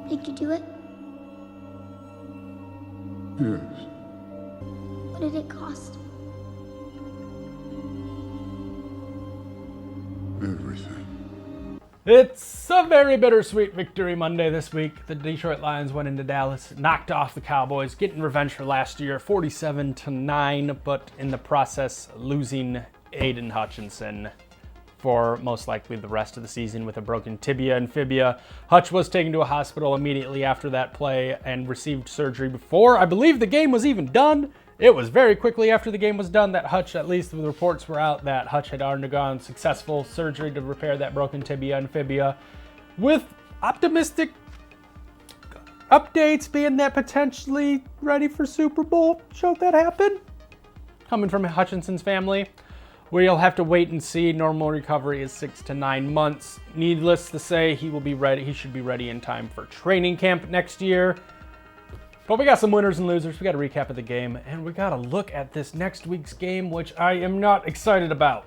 Did you do it? Yes. What did it cost? Everything. It's a very bittersweet victory Monday this week. The Detroit Lions went into Dallas, knocked off the Cowboys, getting revenge for last year, 47-9, but in the process losing Aiden Hutchinson for most likely the rest of the season with a broken tibia and fibia. Hutch was taken to a hospital immediately after that play and received surgery before I believe the game was even done. It was very quickly after the game was done that Hutch, at least the reports were out, that Hutch had undergone successful surgery to repair that broken tibia and fibia, with optimistic updates being that potentially ready for Super Bowl. Showed that happen. Coming from Hutchinson's family. We'll have to wait and see. Normal recovery is 6 to 9 months. Needless to say, he will be ready. He should be ready in time for training camp next year. But we got some winners and losers. We got a recap of the game, and we got to look at this next week's game, which I am not excited about.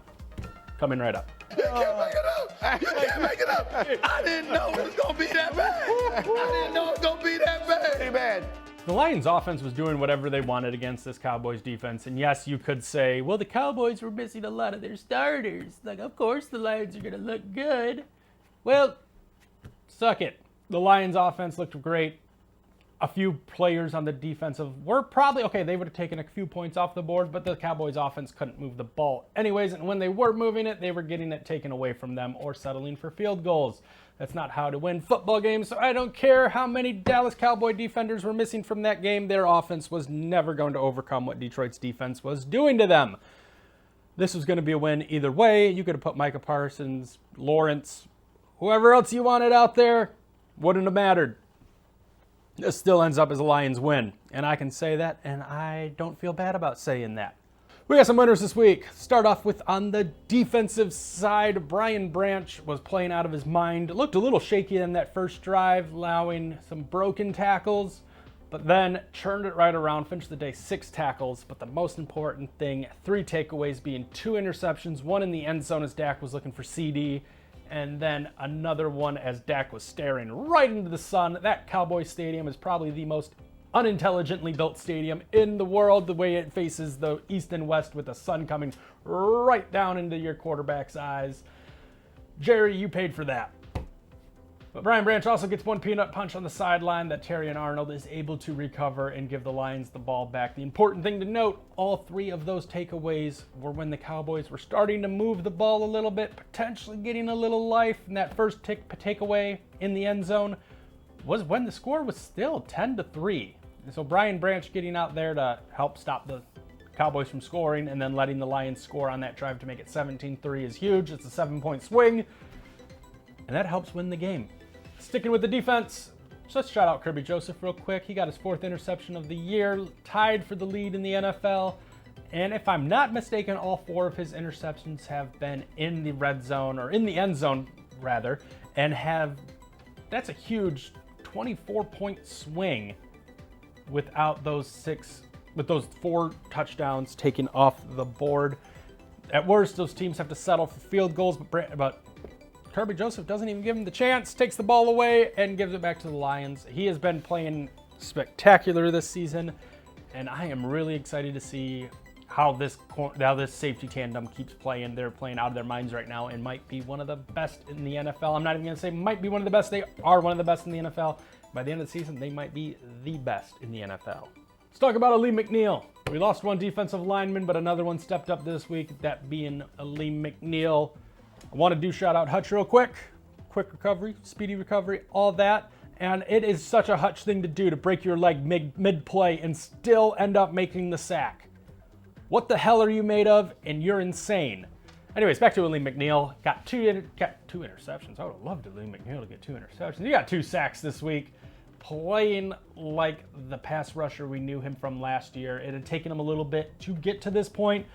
Coming right up. You can't make it up. You can't make it up. I didn't know it was gonna be that bad. I didn't know it was gonna be that bad. Pretty bad. The Lions offense was doing whatever they wanted against this Cowboys defense. And yes, you could say, well, the Cowboys were missing a lot of their starters. Like, of course the Lions are going to look good. Well, suck it. The Lions offense looked great. A few players on the defensive were probably, okay, they would have taken a few points off the board, but the Cowboys offense couldn't move the ball anyways. And when they were moving it, they were getting it taken away from them or settling for field goals. That's not how to win football games, so I don't care how many Dallas Cowboy defenders were missing from that game. Their offense was never going to overcome what Detroit's defense was doing to them. This was going to be a win either way. You could have put Micah Parsons, Lawrence, whoever else you wanted out there. Wouldn't have mattered. This still ends up as a Lions win, and I can say that, and I don't feel bad about saying that. We got some winners this week. Start off with on the defensive side, Brian Branch was playing out of his mind. Looked a little shaky in that first drive, allowing some broken tackles, but then turned it right around, finished the day 6 tackles, but the most important thing, 3 takeaways being 2 interceptions, 1 in the end zone as Dak was looking for CD, and then another one as Dak was staring right into the sun. That Cowboy Stadium is probably the most unintelligently built stadium in the world, the way it faces the east and west with the sun coming right down into your quarterback's eyes. Jerry, you paid for that. But Brian Branch also gets 1 peanut punch on the sideline that Terrion Arnold is able to recover and give the Lions the ball back. The important thing to note, all 3 of those takeaways were when the Cowboys were starting to move the ball a little bit, potentially getting a little life. And that first takeaway in the end zone was when the score was still 10-3. And so Brian Branch getting out there to help stop the Cowboys from scoring and then letting the Lions score on that drive to make it 17-3 is huge. It's a 7-point swing, and that helps win the game. Sticking with the defense, so let's shout out Kirby Joseph real quick. He got his 4th interception of the year, tied for the lead in the NFL. And if I'm not mistaken, all 4 of his interceptions have been in the red zone, or in the end zone rather, and that's a huge 24-point swing without those 4 touchdowns taken off the board. At worst, those teams have to settle for field goals, but Kirby Joseph doesn't even give him the chance, takes the ball away, and gives it back to the Lions. He has been playing spectacular this season, and I am really excited to see how this safety tandem keeps playing. They're playing out of their minds right now and might be one of the best in the NFL. I'm not even going to say might be one of the best. They are one of the best in the NFL. By the end of the season, they might be the best in the NFL. Let's talk about Aleem McNeil. We lost 1 defensive lineman, but another one stepped up this week, that being Aleem McNeil. I want to shout out Hutch real quick. Quick recovery, speedy recovery, all that. And it is such a Hutch thing to do, to break your leg mid-play and still end up making the sack. What the hell are you made of? And you're insane. Anyways, back to Aleem McNeil. Got two interceptions. I would have loved Aleem McNeil to get 2 interceptions. He got 2 sacks this week, playing like the pass rusher we knew him from last year. It had taken him a little bit to get to this point,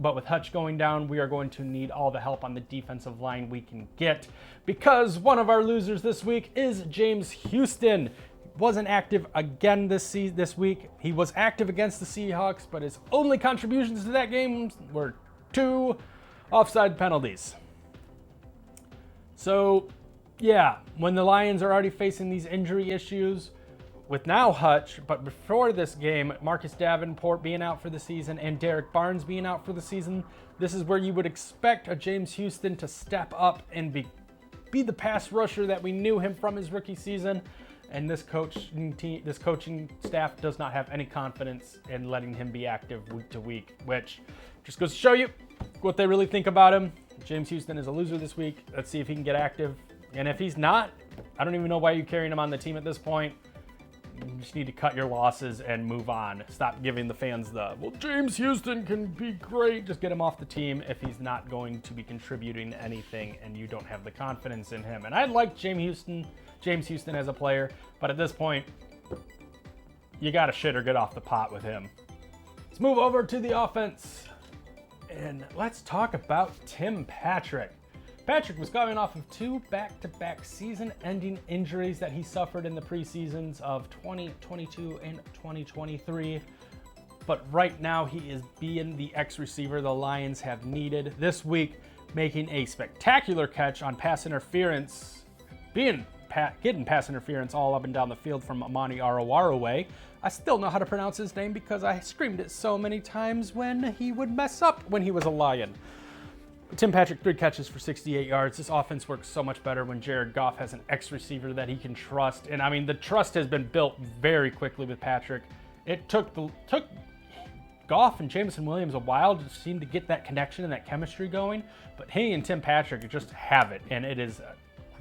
but with Hutch going down, we are going to need all the help on the defensive line we can get, because one of our losers this week is James Houston. Wasn't active again this week. He was active against the Seahawks, but his only contributions to that game were 2 offside penalties. So Yeah, when the Lions are already facing these injury issues with now Hutch, but before this game, Marcus Davenport being out for the season and Derek Barnes being out for the season, this is where you would expect a James Houston to step up and be the pass rusher that we knew him from his rookie season. And this coaching staff does not have any confidence in letting him be active week to week, which just goes to show you what they really think about him. James Houston is a loser this week. Let's see if he can get active. And if he's not, I don't even know why you're carrying him on the team at this point. You just need to cut your losses and move on. Stop giving the fans well, James Houston can be great. Just get him off the team if he's not going to be contributing anything and you don't have the confidence in him. And I like James Houston as a player, but at this point, you got to shit or get off the pot with him. Let's move over to the offense and let's talk about Tim Patrick. Patrick was coming off of 2 back-to-back season-ending injuries that he suffered in the preseasons of 2022 and 2023. But right now, he is being the X-receiver the Lions have needed. This week, making a spectacular catch on pass interference, getting pass interference all up and down the field from Amani Arawaraway. I still know how to pronounce his name because I screamed it so many times when he would mess up when he was a Lion. Tim Patrick, 3 catches for 68 yards. This offense works so much better when Jared Goff has an X-receiver that he can trust. And I mean, the trust has been built very quickly with Patrick. It took Goff and Jameson Williams a while to seem to get that connection and that chemistry going. But he and Tim Patrick just have it. And it is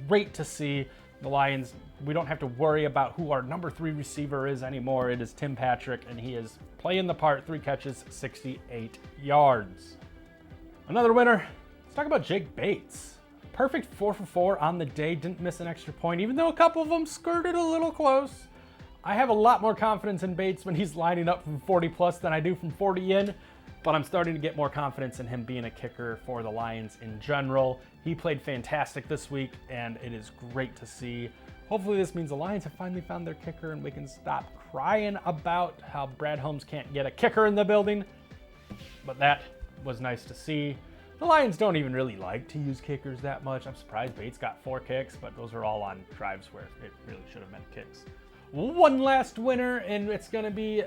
great to see the Lions. We don't have to worry about who our number 3 receiver is anymore. It is Tim Patrick, and he is playing the part. 3 catches, 68 yards. Another winner. Let's talk about Jake Bates. Perfect 4 for 4 on the day. Didn't miss an extra point, even though a couple of them skirted a little close. I have a lot more confidence in Bates when he's lining up from 40 plus than I do from 40 in, but I'm starting to get more confidence in him being a kicker for the Lions in general. He played fantastic this week, and it is great to see. Hopefully this means the Lions have finally found their kicker and we can stop crying about how Brad Holmes can't get a kicker in the building. But that was nice to see. The Lions don't even really like to use kickers that much. I'm surprised Bates got 4 kicks, but those are all on drives where it really should have been kicks. One last winner, and it's going to be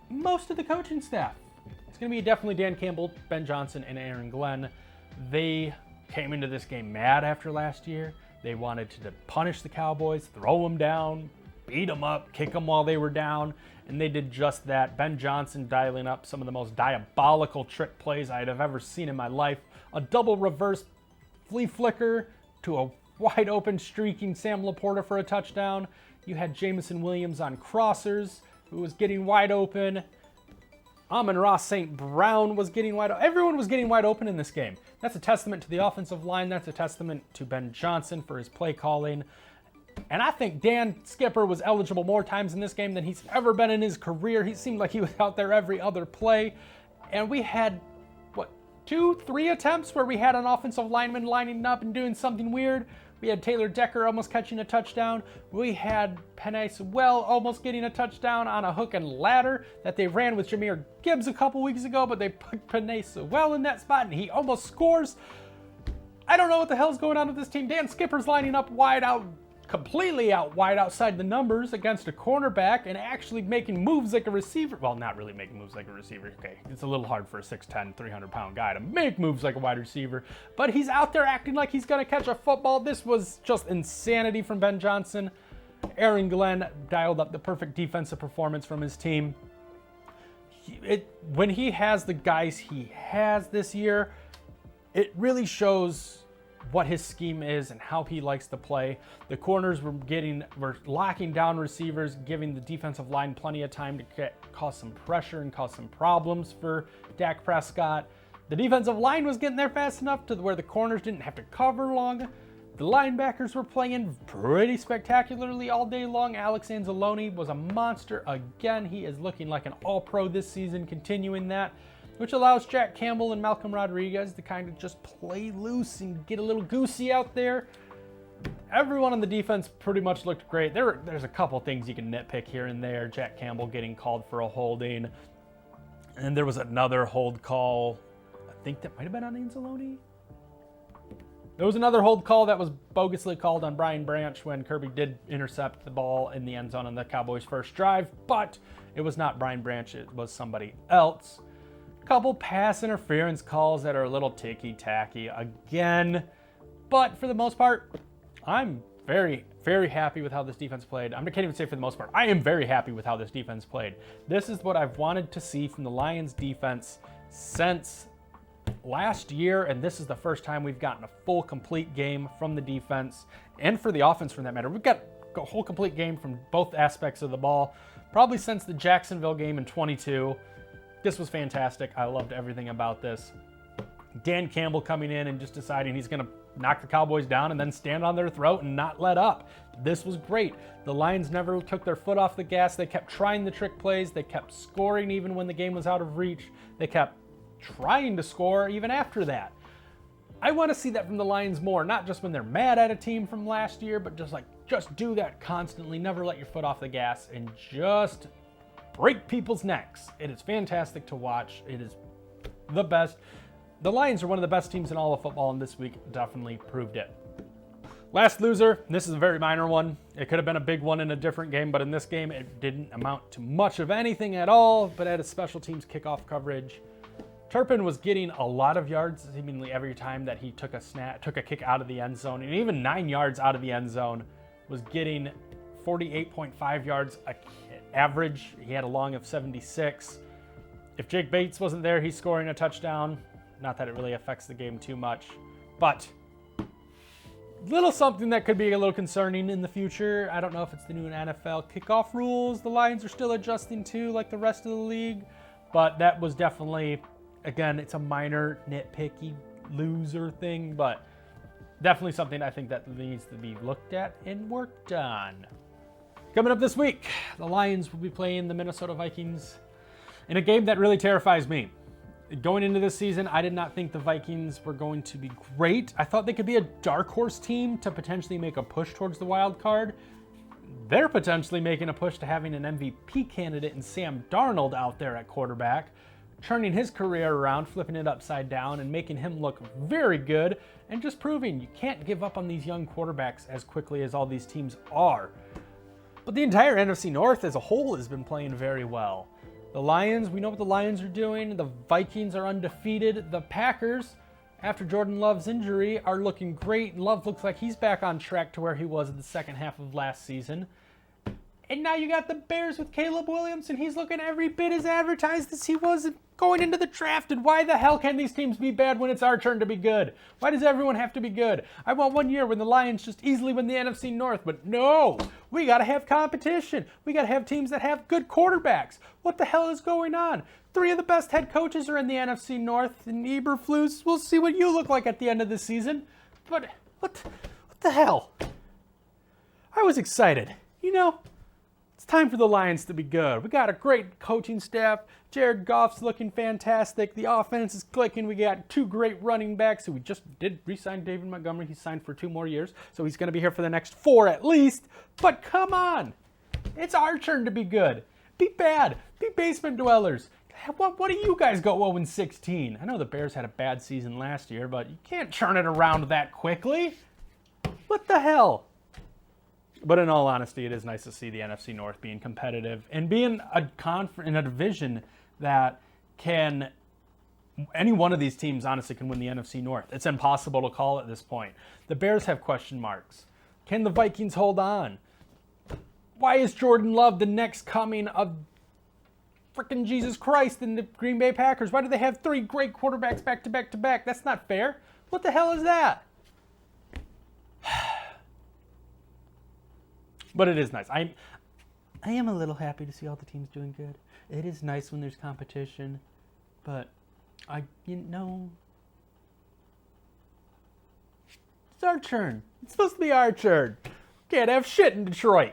most of the coaching staff. It's going to be definitely Dan Campbell, Ben Johnson, and Aaron Glenn. They came into this game mad after last year. They wanted to punish the Cowboys, throw them down, beat them up, kick them while they were down, and they did just that. Ben Johnson dialing up some of the most diabolical trick plays I'd have ever seen in my life. A double reverse flea flicker to a wide open streaking Sam Laporta for a touchdown. You had Jameson Williams on crossers, who was getting wide open. Amon-Ra St. Brown was getting wide open. Everyone was getting wide open in this game. That's a testament to the offensive line. That's a testament to Ben Johnson for his play calling. And I think Dan Skipper was eligible more times in this game than he's ever been in his career. He seemed like he was out there every other play. And we had, 2-3 attempts where we had an offensive lineman lining up and doing something weird. We had Taylor Decker almost catching a touchdown. We had Penei Sewell almost getting a touchdown on a hook and ladder that they ran with Jahmyr Gibbs a couple weeks ago, but they put Penei Sewell in that spot and he almost scores. I don't know what the hell's going on with this team. Dan Skipper's lining up wide out, completely out wide outside the numbers against a cornerback and actually making moves like a receiver. Well, not really making moves like a receiver. Okay, it's a little hard for a 6'10", 300-pound guy to make moves like a wide receiver, but he's out there acting like he's going to catch a football. This was just insanity from Ben Johnson. Aaron Glenn dialed up the perfect defensive performance from his team. When he has the guys he has this year, it really shows what his scheme is and how he likes to play. The corners were locking down receivers, giving the defensive line plenty of time to cause some pressure and cause some problems for Dak Prescott. The defensive line was getting there fast enough to where the corners didn't have to cover long. The linebackers were playing pretty spectacularly all day long. Alex Anzalone was a monster again. He is looking like an all-pro this season, continuing that, which allows Jack Campbell and Malcolm Rodriguez to kind of just play loose and get a little goosey out there. Everyone on the defense pretty much looked great. There's a couple things you can nitpick here and there. Jack Campbell getting called for a holding. And there was another hold call. I think that might have been on Anzalone. There was another hold call that was bogusly called on Brian Branch when Kirby did intercept the ball in the end zone on the Cowboys' first drive, but it was not Brian Branch, it was somebody else. Couple pass interference calls that are a little ticky-tacky again, but for the most part, I'm very, very happy with how this defense played. I can't even say for the most part. I am very happy with how this defense played. This is what I've wanted to see from the Lions defense since last year, and this is the first time we've gotten a full, complete game from the defense, and for the offense for that matter. We've got a whole complete game from both aspects of the ball, probably since the Jacksonville game in 22. This was fantastic. I loved everything about this. Dan Campbell coming in and just deciding he's going to knock the Cowboys down and then stand on their throat and not let up. This was great. The Lions never took their foot off the gas. They kept trying the trick plays. They kept scoring even when the game was out of reach. They kept trying to score even after that. I want to see that from the Lions more, not just when they're mad at a team from last year, but just do that constantly. Never let your foot off the gas and just break people's necks. It is fantastic to watch. It is the best. The Lions are one of the best teams in all of football, and this week definitely proved it. Last loser, this is a very minor one. It could have been a big one in a different game, but in this game, it didn't amount to much of anything at all, but at a special teams kickoff coverage. Turpin was getting a lot of yards seemingly every time that he took a kick out of the end zone, and even 9 yards out of the end zone, was getting 48.5 yards average. He had a long of 76. If Jake Bates wasn't there, he's scoring a touchdown. Not that it really affects the game too much, but little something that could be a little concerning in the future. I don't know if it's the new NFL kickoff rules the Lions are still adjusting to like the rest of the league, but that was definitely, again, it's a minor nitpicky loser thing, but definitely something I think that needs to be looked at and worked on. Coming up this week, the Lions will be playing the Minnesota Vikings in a game that really terrifies me. Going into this season, I did not think the Vikings were going to be great. I thought they could be a dark horse team to potentially make a push towards the wild card. They're potentially making a push to having an MVP candidate in Sam Darnold out there at quarterback, turning his career around, flipping it upside down, and making him look very good, and just proving you can't give up on these young quarterbacks as quickly as all these teams are. But the entire NFC North as a whole has been playing very well. The Lions, we know what the Lions are doing. The Vikings are undefeated. The Packers, after Jordan Love's injury, are looking great. Love looks like he's back on track to where he was in the second half of last season. And now you got the Bears with Caleb Williams, and he's looking every bit as advertised as he was going into the draft. And why the hell can these teams be bad when it's our turn to be good? Why does everyone have to be good? I want one year when the Lions just easily win the NFC North, but no, we got to have competition. We got to have teams that have good quarterbacks. What the hell is going on? 3 of the best head coaches are in the NFC North, and Eberflus, we'll see what you look like at the end of the season. But what the hell? I was excited. You know, it's time for the Lions to be good. We got a great coaching staff. Jared Goff's looking fantastic. The offense is clicking. We got 2 great running backs who we just did re-sign David Montgomery. He's signed for 2 more years, so he's going to be here for the next 4 at least. But come on. It's our turn to be good. Be bad. Be basement dwellers. What do you guys go 0-16? I know the Bears had a bad season last year, but you can't turn it around that quickly. What the hell? But in all honesty, it is nice to see the NFC North being competitive and being in a division that any one of these teams honestly can win the NFC North. It's impossible to call at this point. The Bears have question marks. Can the Vikings hold on? Why is Jordan Love the next coming of frickin' Jesus Christ in the Green Bay Packers? Why do they have 3 great quarterbacks back to back to back? That's not fair. What the hell is that? But it is nice. I am a little happy to see all the teams doing good. It is nice when there's competition, but it's our turn. It's supposed to be our turn. Can't have shit in Detroit.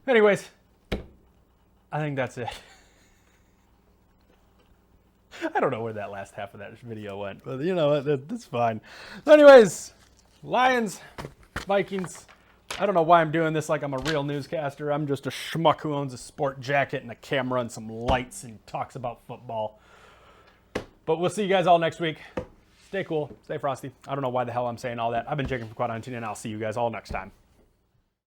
Anyways, I think that's it. I don't know where that last half of that video went, but you know what? That's fine. So anyways, Lions, Vikings. I don't know why I'm doing this like I'm a real newscaster. I'm just a schmuck who owns a sport jacket and a camera and some lights and talks about football. But we'll see you guys all next week. Stay cool. Stay frosty. I don't know why the hell I'm saying all that. I've been Jacob from QuadHunting, and I'll see you guys all next time.